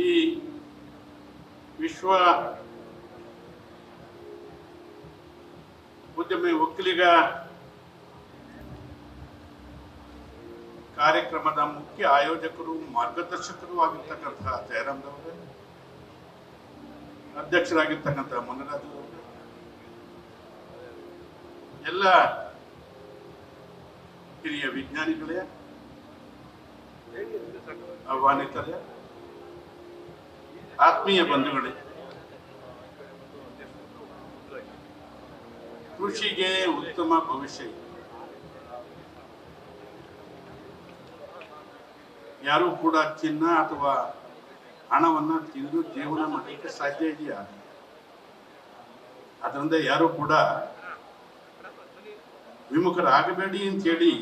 ಈ ವಿಶ್ವ ಉದ್ಯಮಿ ಒಕ್ಕಲಿಗ ಕಾರ್ಯಕ್ರಮದ ಮುಖ್ಯ ಆಯೋಜಕರು ಮಾರ್ಗದರ್ಶಕರು ಆಗಿರ್ತಕ್ಕಂತಹ ಜಯರಾಮ್ ಅವರೇ, ಅಧ್ಯಕ್ಷರಾಗಿರ್ತಕ್ಕಂತಹ ಮುನರಾಜು ಅವರೇ, ಎಲ್ಲ ಹಿರಿಯ ವಿಜ್ಞಾನಿಗಳೇ, ಆಹ್ವಾನಿತರೇ, ಆತ್ಮೀಯ ಬಂಧುಗಳೇ, ಕೃಷಿಗೆ ಉತ್ತಮ ಭವಿಷ್ಯ ಇದೆ. ಯಾರು ಕೂಡ ಚಿನ್ನ ಅಥವಾ ಹಣವನ್ನ ತಿಂದು ಜೀವನ ಮಾಡಲಿಕ್ಕೆ ಸಾಧ್ಯ ಇದೆಯಾ? ಅದರಿಂದ ಯಾರು ಕೂಡ ವಿಮುಖರಾಗಬೇಡಿ ಅಂತೇಳಿ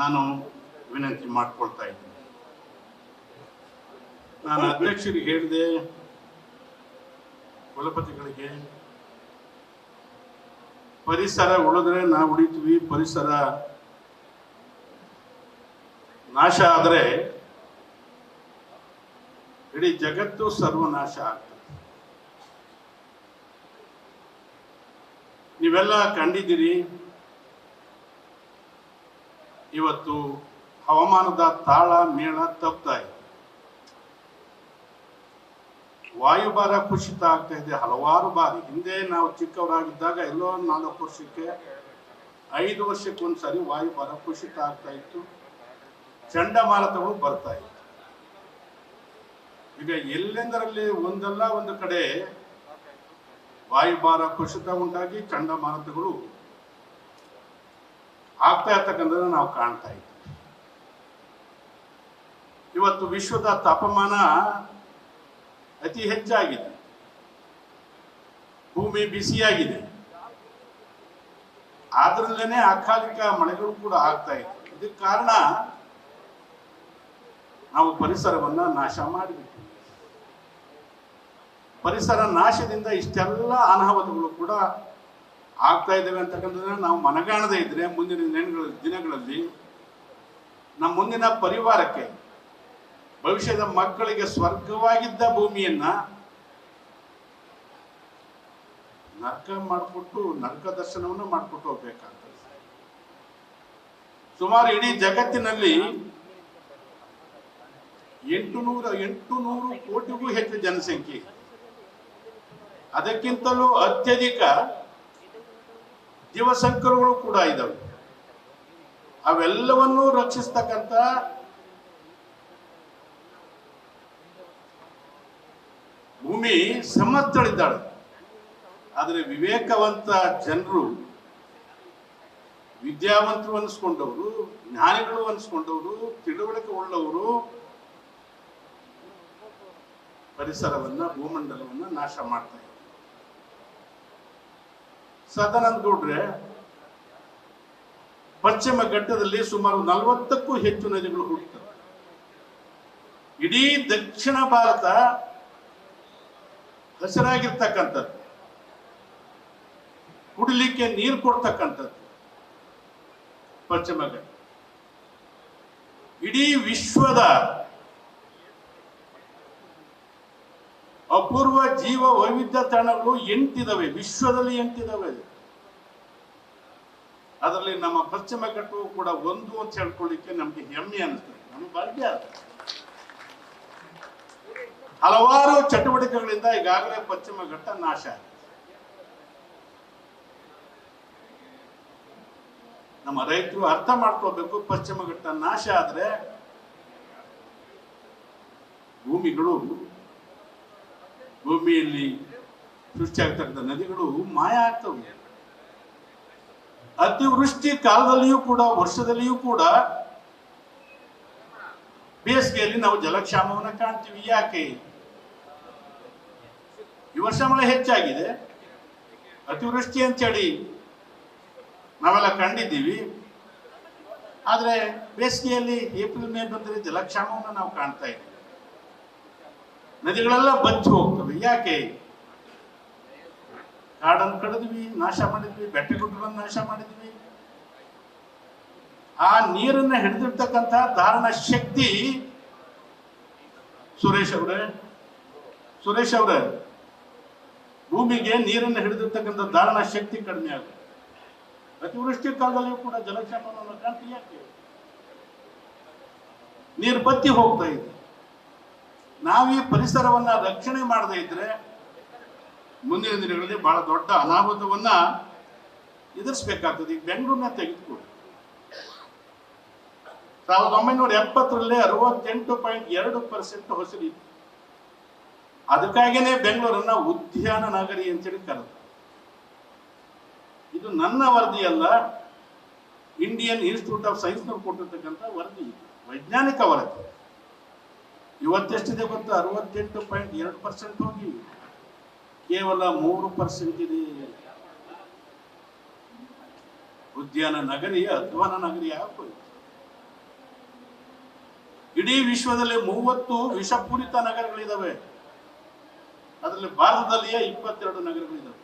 ನಾನು ವಿನಂತಿ ಮಾಡ್ಕೊಳ್ತಾ ಇದ್ದೀನಿ. ನಾನು ಅಧ್ಯಕ್ಷರಿಗೆ ಹೇಳಿದೆ, ಕುಲಪತಿಗಳಿಗೆ, ಪರಿಸರ ಉಳಿದ್ರೆ ನಾವು ಉಳಿತೀವಿ, ಪರಿಸರ ನಾಶ ಆದರೆ ಇಡೀ ಜಗತ್ತು ಸರ್ವನಾಶ ಆಗ್ತದೆ. ನೀವೆಲ್ಲ ಕಂಡಿದ್ದೀರಿ, ಇವತ್ತು ಹವಾಮಾನದ ತಾಳ ಮೇಳ ತಪ್ತಾ ಇದೆ. ವಾಯುಭಾರ ಕುಸಿತ ಆಗ್ತಾ ಇದೆ ಹಲವಾರು ಬಾರಿ. ಹಿಂದೆ ನಾವು ಚಿಕ್ಕವರಾಗಿದ್ದಾಗ ಎಲ್ಲೋ 4 ವರ್ಷಕ್ಕೆ 5 ವರ್ಷಕ್ಕೊಂದ್ಸರಿ ವಾಯುಭಾರ ಕುಸಿತ ಆಗ್ತಾ ಇತ್ತು, ಚಂಡಮಾರುತಗಳು ಬರ್ತಾ ಇತ್ತು. ಈಗ ಎಲ್ಲೆಂದರಲ್ಲಿ ಒಂದಲ್ಲ ಒಂದು ಕಡೆ ವಾಯುಭಾರ ಕುಸಿತ ಉಂಟಾಗಿ ಚಂಡಮಾರುತಗಳು ಆಗ್ತಾ ಇರ್ತಕ್ಕಂಥದ್ದನ್ನು ನಾವು ಕಾಣ್ತಾ ಇದ್ದೀವಿ. ಇವತ್ತು ವಿಶ್ವದ ತಾಪಮಾನ ಅತಿ ಹೆಚ್ಚಾಗಿದೆ, ಭೂಮಿ ಬಿಸಿಯಾಗಿದೆ, ಆದ್ರಲ್ಲೇನೆ ಅಕಾಲಿಕ ಮಳೆಗಳು ಕೂಡ ಆಗ್ತಾ ಇದೆ. ಇದಕ್ಕೆ ಕಾರಣ ನಾವು ಪರಿಸರವನ್ನ ನಾಶ ಮಾಡಿಬಿಟ್ಟು, ಪರಿಸರ ನಾಶದಿಂದ ಇಷ್ಟೆಲ್ಲ ಅನಾಹುತಗಳು ಕೂಡ ಆಗ್ತಾ ಇದ್ದೇವೆ ಅಂತಕ್ಕಂಥದ್ದನ್ನ ನಾವು ಮನಗಾಣದೇ ಇದ್ರೆ ಮುಂದಿನ ದಿನಗಳಲ್ಲಿ ನಮ್ಮ ಮುಂದಿನ ಪರಿವಾರಕ್ಕೆ, ಭವಿಷ್ಯದ ಮಕ್ಕಳಿಗೆ ಸ್ವರ್ಗವಾಗಿದ್ದ ಭೂಮಿಯನ್ನ ನರಕ ಮಾಡಿಕೊಟ್ಟು ನರಕ ದರ್ಶನವನ್ನು ಮಾಡಿಕೊಟ್ಟು ಹೋಗ್ಬೇಕಾಗ್ತದೆ. ಸುಮಾರು ಇಡೀ ಜಗತ್ತಿನಲ್ಲಿ 800 ಕೋಟಿಗೂ ಹೆಚ್ಚು ಜನಸಂಖ್ಯೆ, ಅದಕ್ಕಿಂತಲೂ ಅತ್ಯಧಿಕ ಜೀವಸಂಕುಲಗಳು ಕೂಡ ಇದ್ದಾವೆ. ಅವೆಲ್ಲವನ್ನೂ ರಕ್ಷಿಸ್ತಕ್ಕಂಥ ಭೂಮಿ ಸಮರ್ಥಳಿದ್ದಾಳೆ. ಆದರೆ ವಿವೇಕವಂತ ಜನರು, ವಿದ್ಯಾವಂತರು ಅನಿಸ್ಕೊಂಡವರು, ಜ್ಞಾನಿಗಳು ಅನಿಸ್ಕೊಂಡವರು, ತಿಳುವಳಿಕೆ ಉಳ್ಳವರು ಪರಿಸರವನ್ನ, ಭೂಮಂಡಲವನ್ನ ನಾಶ ಮಾಡ್ತಾ ಇದ್ದಾರೆ. ಸದಾನಂದ ಗೌಡ್ರೆ, ಪಶ್ಚಿಮ ಘಟ್ಟದಲ್ಲಿ ಸುಮಾರು 40ಕ್ಕೂ ಹೆಚ್ಚು ನದಿಗಳು ಹುಟ್ಟುತ್ತವೆ. ಇಡೀ ದಕ್ಷಿಣ ಭಾರತ ಹಸಿರಾಗಿರ್ತಕ್ಕಂಥದ್ದು, ಕುಡಿಲಿಕ್ಕೆ ನೀರು ಕೊಡ್ತಕ್ಕಂಥದ್ದು ಪಶ್ಚಿಮ ಘಟ್ಟ. ಇಡೀ ವಿಶ್ವದ ಅಪೂರ್ವ ಜೀವ ವೈವಿಧ್ಯ ತಾಣಗಳು 8 ಇದಾವೆ, ವಿಶ್ವದಲ್ಲಿ 8 ಇದಾವೆ. ಅದರಲ್ಲಿ ನಮ್ಮ ಪಶ್ಚಿಮ ಘಟ್ಟವು ಕೂಡ ಒಂದು ಅಂತ ಹೇಳ್ಕೊಳ್ಳಿಕ್ಕೆ ನಮ್ಗೆ ಹೆಮ್ಮೆ ಅನಿಸ್ತದೆ, ನಮ್ಗೆ ಭಾಗ್ಯ. ಹಲವಾರು ಚಟುವಟಿಕೆಗಳಿಂದ ಈಗಾಗಲೇ ಪಶ್ಚಿಮ ಘಟ್ಟ ನಾಶ ಆಗಿದೆ. ನಮ್ಮ ರೈತರು ಅರ್ಥ ಮಾಡ್ಕೋಬೇಕು, ಪಶ್ಚಿಮ ಘಟ್ಟ ನಾಶ ಆದ್ರೆ ಭೂಮಿಯಲ್ಲಿ ಸೃಷ್ಟಿಯಾಗ್ತಕ್ಕಂಥ ನದಿಗಳು ಮಾಯ ಆಗ್ತವೆ. ಅತಿವೃಷ್ಟಿ ಕಾಲದಲ್ಲಿಯೂ ಕೂಡ, ವರ್ಷದಲ್ಲಿಯೂ ಕೂಡ ಬೇಸಿಗೆಯಲ್ಲಿ ನಾವು ಜಲಕ್ಷಾಮವನ್ನು ಕಾಣ್ತೀವಿ. ಯಾಕೆ? ಈ ವರ್ಷ ಮಳೆ ಹೆಚ್ಚಾಗಿದೆ, ಅತಿವೃಷ್ಟಿ ಅಂತೇಳಿ ನಾವೆಲ್ಲ ಕಂಡಿದ್ದೀವಿ. ಆದರೆ ಬೇಸಿಗೆಯಲ್ಲಿ ಏಪ್ರಿಲ್ ಮೇ ಬಂದರೆ ಜಲಕ್ಷಾಮವನ್ನು ನಾವು ಕಾಣ್ತಾ ಇದ್ದೀವಿ. ನದಿಗಳೆಲ್ಲ ಬಚ್ಚಿ ಹೋಗ್ತವೆ. ಯಾಕೆ? ಕಾಡನ್ನು ಕಡಿದ್ವಿ, ನಾಶ ಮಾಡಿದ್ವಿ, ಬೆಟ್ಟಗುಡ್ಡಗಳನ್ನು ನಾಶ ಮಾಡಿದ್ವಿ. ಆ ನೀರನ್ನ ಹಿಡಿದಿರ್ತಕ್ಕಂಥ ಧಾರಣ ಶಕ್ತಿ ಸುರೇಶ್ ಅವರೇ ಭೂಮಿಗೆ ನೀರನ್ನು ಹಿಡಿದಿರ್ತಕ್ಕಂಥ ಧಾರಣ ಶಕ್ತಿ ಕಡಿಮೆ ಆಗುತ್ತೆ. ಅತಿವೃಷ್ಟಿ ಕಾಲದಲ್ಲಿಯೂ ಕೂಡ ಜಲಕ್ಷಾಮವನ್ನು ಕಾಣ್ತಿ ಯಾಕೆ? ನೀರು ಬತ್ತಿ ಹೋಗ್ತಾ ಇದೆ. ನಾವೀ ಪರಿಸರವನ್ನ ರಕ್ಷಣೆ ಮಾಡದೇ ಇದ್ರೆ ಮುಂದಿನ ದಿನಗಳಲ್ಲಿ ಬಹಳ ದೊಡ್ಡ ಅನಾಹುತವನ್ನ ಎದುರಿಸಬೇಕಾಗ್ತದೆ. ಈಗ ಬೆಂಗಳೂರನ್ನ ತೆಗೆದುಕೊಳ್ಳಿ, 1970ರಲ್ಲಿ 68.2% ಹೊಸರಿತ್ತು. ಅದಕ್ಕಾಗಿಯೇ ಬೆಂಗಳೂರನ್ನ ಉದ್ಯಾನ ನಗರಿ ಅಂತೇಳಿ ಕರೆದು. ಇದು ನನ್ನ ವರದಿ ಅಲ್ಲ, ಇಂಡಿಯನ್ ಇನ್ಸ್ಟಿಟ್ಯೂಟ್ ಆಫ್ ಸೈನ್ಸ್ನವ್ರು ಕೊಟ್ಟಿರ್ತಕ್ಕಂಥ ವರದಿ, ವೈಜ್ಞಾನಿಕ ವರದಿ. ಇವತ್ತೆಷ್ಟಿದೆ ಗೊತ್ತಾ? 68.2% ಹೋಗಿ ಕೇವಲ 3% ಇದೆ. ಉದ್ಯಾನ ನಗರಿ ಅಧ್ವಾನ ನಗರಿ ಆಗೋಯ್ತು. ಇಡೀ ವಿಶ್ವದಲ್ಲಿ 30 ವಿಷಪೂರಿತ ನಗರಗಳಿದಾವೆ. ಅದರಲ್ಲಿ ಭಾರತದಲ್ಲಿಯೇ 22 ನಗರಗಳಿದಾವೆ.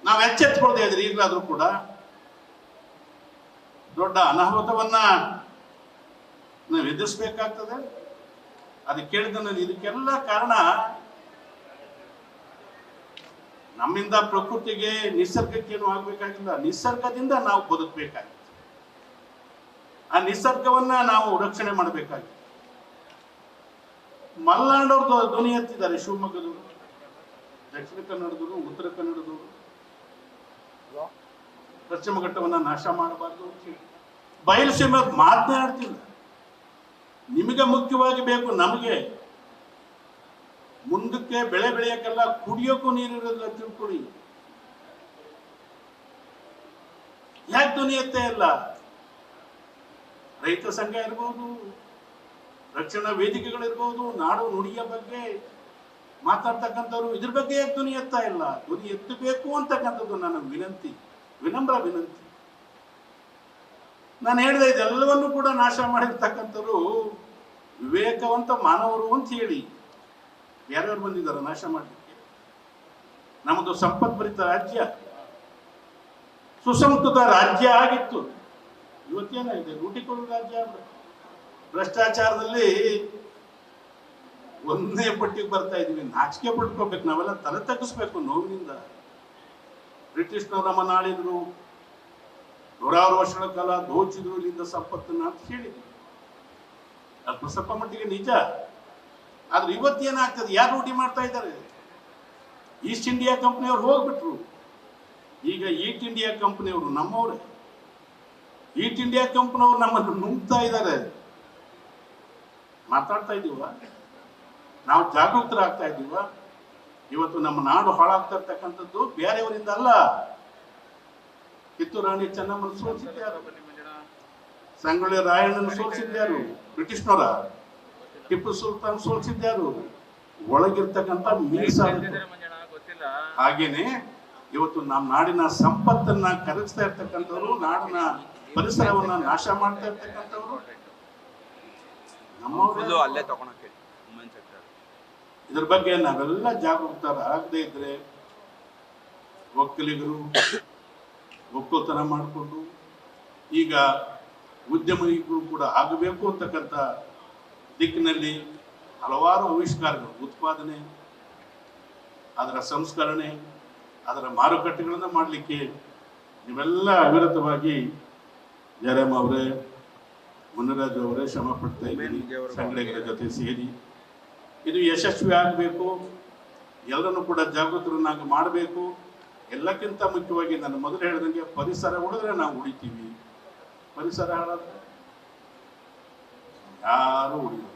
ನಾವು ಎಚ್ಚೆತ್ತುಕೊಳ್ಳದೆ ಇದ್ರೆ ಈಗಲಾದ್ರೂ ಕೂಡ ದೊಡ್ಡ ಅನಾಹುತವನ್ನ ನಾವು ಎದುರಿಸಬೇಕಾಗ್ತದೆ. ಅದಕ್ಕೆ ಕೇಳಿದಲ್ಲಿ ಇದಕ್ಕೆಲ್ಲ ಕಾರಣ ನಮ್ಮಿಂದ ಪ್ರಕೃತಿಗೆ, ನಿಸರ್ಗಕ್ಕೇನು ಆಗ್ಬೇಕಾಗಿಲ್ಲ, ನಿಸರ್ಗದಿಂದ ನಾವು ಬದುಕಬೇಕಾಗಿತ್ತು. ಆ ನಿಸರ್ಗವನ್ನ ನಾವು ರಕ್ಷಣೆ ಮಾಡಬೇಕಾಗಿತ್ತು. ಮಲ್ನಾಡವ್ರದ್ದು ಧ್ವನಿ ಎತ್ತಿದ್ದಾರೆ, ಶಿವಮೊಗ್ಗದವರು, ದಕ್ಷಿಣ ಕನ್ನಡದವರು, ಉತ್ತರ ಕನ್ನಡದವರು. ಪಶ್ಚಿಮ ಘಟ್ಟವನ್ನ ನಾಶ ಮಾಡಬಾರ್ದು. ಬಯಲುಸೀಮೆ ಮಾತನಾಡ್ತಿಲ್ಲ. ನಿಮಗೆ ಮುಖ್ಯವಾಗಿ ಬೇಕು, ನಮಗೆ ಮುಂದಕ್ಕೆ ಬೆಳೆ ಬೆಳೆಯಕ್ಕೆಲ್ಲ ಕುಡಿಯೋಕ್ಕೂ ನೀರಿರೋದಿಲ್ಲ, ತಿಳ್ಕೊಳ್ಳಿ. ಯಾಕೆ ಧ್ವನಿ ಎತ್ತೇ ಇಲ್ಲ? ರೈತ ಸಂಘ ಇರ್ಬೋದು, ರಕ್ಷಣಾ ವೇದಿಕೆಗಳಿರ್ಬೋದು, ನಾಡು ನುಡಿಯ ಬಗ್ಗೆ ಮಾತಾಡ್ತಕ್ಕಂಥವ್ರು ಇದ್ರ ಬಗ್ಗೆ ಯಾಕೆ ಧ್ವನಿ ಎತ್ತಾ ಇಲ್ಲ? ಧ್ವನಿ ಎತ್ತಬೇಕು ಅಂತಕ್ಕಂಥದ್ದು ನನ್ನ ವಿನಂತಿ, ವಿನಮ್ರ ವಿನಂತಿ. ನಾನು ಹೇಳಿದೆ, ಇದೆಲ್ಲವನ್ನು ಕೂಡ ನಾಶ ಮಾಡಿರ್ತಕ್ಕಂಥವ್ರು ವಿವೇಕವಂತ ಮಾನವರು ಅಂತ ಹೇಳಿ ಯಾರ್ಯಾರು ಬಂದಿದ್ದಾರೆ ನಾಶ ಮಾಡಲಿಕ್ಕೆ? ನಮ್ಮದು ಸಂಪದ್ಭರಿತ ರಾಜ್ಯ, ಸುಸಂಸ್ಕೃತ ರಾಜ್ಯ ಆಗಿತ್ತು. ಇವತ್ತೇನಾಗಿದೆ? ಲೂಟಿಕೊಳ್ಳುವ ರಾಜ್ಯ. ಭ್ರಷ್ಟಾಚಾರದಲ್ಲಿ ಒಂದೇ ಪಟ್ಟಿಗೆ ಬರ್ತಾ ಇದೀವಿ. ನಾಚಿಕೆ ಪಡ್ಕೋಬೇಕು, ನಾವೆಲ್ಲ ತಲೆ ತಗ್ಗಿಸ್ಬೇಕು ನೋವಿನಿಂದ. ಬ್ರಿಟಿಷ್ನವರು ನಮ್ಮನ್ನು ಆಳಿದ್ರು, 100 ವರ್ಷಗಳ ಕಾಲ ದೋಚಿದ್ರು ಇಲ್ಲಿಂದ ಸಂಪತ್ತನ್ನ ಅಂತ ಹೇಳಿದ್ರು. ಅದು ಸ್ವಲ್ಪ ಮಟ್ಟಿಗೆ ನಿಜ. ಆದ್ರೆ ಇವತ್ತೇನಾಗ್ತದೆ? ಯಾರು ಲೂಟಿ ಮಾಡ್ತಾ ಇದ್ದಾರೆ? ಈಸ್ಟ್ ಇಂಡಿಯಾ ಕಂಪನಿಯವ್ರು ಹೋಗ್ಬಿಟ್ರು. ಈಗ ಈಸ್ಟ್ ಇಂಡಿಯಾ ಕಂಪನಿಯವರು ನಮ್ಮವ್ರೆ. ಈಸ್ಟ್ ಇಂಡಿಯಾ ಕಂಪನಿಯವರು ನಮ್ಮನ್ನು ನುಂಗ್ತಾ ಇದ್ದಾರೆ. ಮಾತಾಡ್ತಾ ಇದೀವ? ನಾವು ಜಾಗೃತರಾಗ್ತಾ ಇದೀವ? ಇವತ್ತು ನಮ್ಮ ನಾಡು ಹಾಳಾಗ್ತಾ ಇರ್ತಕ್ಕಂಥದ್ದು ಬೇರೆಯವರಿಂದ ಅಲ್ಲ. ಕಿತ್ತೂರು ರಾಣಿ ಚೆನ್ನಮ್ಮನ ಸೋಲಿಸಿದ್ಯಾರು? ಸಂಗೊಳ್ಳಿ ರಾಯಣ್ಣನ ಸೋಲಿಸಿದ್ಯಾರು? ಬ್ರಿಟಿಷ್ನವರ. ಟಿಪ್ಪು ಸುಲ್ತಾನ್ ಸೋಲಿಸಿದ್ಯಾರು? ಒಳಗಿರ್ತಕ್ಕಂಥ ಮೀಸಲಾತಿ. ಹಾಗೇನೆ ಇವತ್ತು ನಮ್ಮ ನಾಡಿನ ಸಂಪತ್ತನ್ನ ಕರಗಿಸ್ತಾ ಇರ್ತಕ್ಕಂಥವ್ರು, ನಾಡಿನ ಪರಿಸರವನ್ನ ನಾಶ ಮಾಡ್ತಾ ಇರ್ತಕ್ಕಂಥವ್ರು ನಮ್ಮವರು. ಇದ್ರ ಬಗ್ಗೆ ನಾವೆಲ್ಲ ಜಾಗೃತರಾಗದೇ ಇದ್ರೆ ಒಕ್ಕಲಿಗರು ಒಕ್ಕಲ್ತನ ಮಾಡಿಕೊಂಡು ಈಗ ಉದ್ಯಮಿಗಳು ಕೂಡ ಆಗಬೇಕು ಅಂತಕ್ಕಂಥ ದಿಕ್ಕಿನಲ್ಲಿ ಹಲವಾರು ಆವಿಷ್ಕಾರಗಳು, ಉತ್ಪಾದನೆ, ಅದರ ಸಂಸ್ಕರಣೆ, ಅದರ ಮಾರುಕಟ್ಟೆಗಳನ್ನು ಮಾಡಲಿಕ್ಕೆ ನೀವೆಲ್ಲ ಅವಿರತವಾಗಿ ಜಯರಾಮ್ ಅವರೇ, ಮುನಿರಾಜು ಅವರೇ ಶ್ರಮ ಪಡ್ತಾ ಇದ್ದೀನಿ. ಸಂಘಟನೆಗಳ ಜೊತೆ ಸೇರಿ ಇದು ಯಶಸ್ವಿ ಆಗಬೇಕು. ಎಲ್ಲರನ್ನು ಕೂಡ ಜಾಗೃತರನ್ನಾಗಿ ಮಾಡಬೇಕು. ಎಲ್ಲಕ್ಕಿಂತ ಮುಖ್ಯವಾಗಿ ನಾನು ಮೊದಲು ಹೇಳಿದಂಗೆ ಪರಿಸರ ಉಳಿದ್ರೆ ನಾವು ಉಳಿತೀವಿ. ಪರಿಸರ ಹಾಳಾದ್ರೆ ಯಾರು ಉಳಿಯೋದು.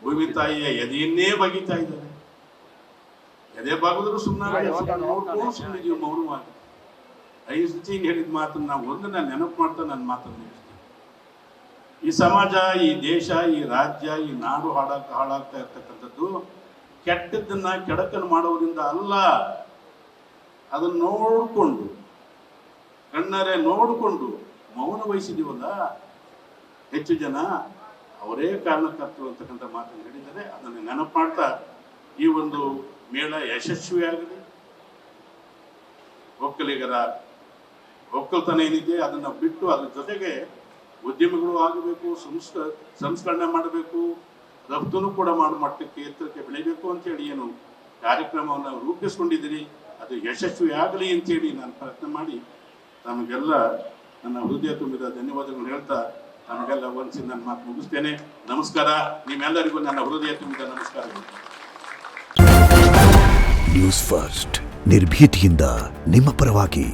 ಭೂಮಿ ತಾಯಿಯ ಎದೆಯನ್ನೇ ಬಗಿತಾ ಇದ್ದಾರೆ. ಎದೆ ಬಾಗಿದ್ರು ಸುಮ್ಮನೆ ನೋಡ್ಕೊಂಡು ಸುಮ್ಮನಿದೀವಿ ಮೌನವಾಗಿ. ಐನ್ಸ್ಟೀನ್ ಹೇಳಿದ ಮಾತನ್ನು ನಾವು ಒಂದನ್ನ ನೆನಪು ಮಾಡ್ತಾ ನನ್ನ ಮಾತನ್ನು ಮುಗಿಸ್ತೀನಿ. ಈ ಸಮಾಜ, ಈ ದೇಶ, ಈ ರಾಜ್ಯ, ಈ ನಾಡು ಹಾಳಾಗ್ತಾ ಇರ್ತಕ್ಕಂಥದ್ದು ಕೆಟ್ಟದ್ದನ್ನ ಕೆಡಕನ್ನು ಮಾಡೋದ್ರಿಂದ ಅಲ್ಲ. ಅದನ್ನು ನೋಡಿಕೊಂಡು, ಕಣ್ಣರೆ ನೋಡಿಕೊಂಡು ಮೌನ ವಹಿಸಿದೀವಲ್ಲ ಹೆಚ್ಚು ಜನ, ಅವರೇ ಕಾರಣಕರ್ತರು ಅಂತಕ್ಕಂಥ ಮಾತನ್ನು ಹೇಳಿದ್ದಾರೆ. ಅದನ್ನು ನೆನಪು ಮಾಡ್ತಾ ಈ ಒಂದು ಮೇಳ ಯಶಸ್ವಿಯಾಗಲಿ. ಒಕ್ಕಲಿಗರ ಒಕ್ಕಲ್ತನ ಏನಿದೆ ಅದನ್ನು ಬಿಟ್ಟು ಅದ್ರ ಜೊತೆಗೆ ಉದ್ಯಮಿಗಳು ಆಗಬೇಕು, ಸಂಸ್ಕರಣೆ ಮಾಡಬೇಕು, ರಫ್ತುನು ಕೂಡ ಮಾಡೋ ಮಟ್ಟಕ್ಕೆ ಎತ್ತರಕ್ಕೆ ಬೆಳಿಬೇಕು ಅಂತೇಳಿ ಏನು ಕಾರ್ಯಕ್ರಮವನ್ನು ರೂಪಿಸ್ಕೊಂಡಿದ್ದೀರಿ ಅದು ಯಶಸ್ವಿ ಆಗಲಿ ಅಂತೇಳಿ ನಾನು ಪ್ರಯತ್ನ ಮಾಡಿ ತಮಗೆಲ್ಲ ನನ್ನ ಹೃದಯ ತುಂಬಿದ ಧನ್ಯವಾದಗಳು ಹೇಳ್ತಾ ತಮಗೆಲ್ಲ ವಂದಿಸಿ ನನ್ನ ಮಾತು ಮುಗಿಸ್ತೇನೆ. ನಮಸ್ಕಾರ. ನಿಮ್ಮೆಲ್ಲರಿಗೂ ನನ್ನ ಹೃದಯ ತುಂಬಿದ ನಮಸ್ಕಾರಗಳು. ನ್ಯೂಸ್ ಫಸ್ಟ್ ನಿರ್ಭೀತಿಯಿಂದ ನಿಮ್ಮ ಪರವಾಗಿ.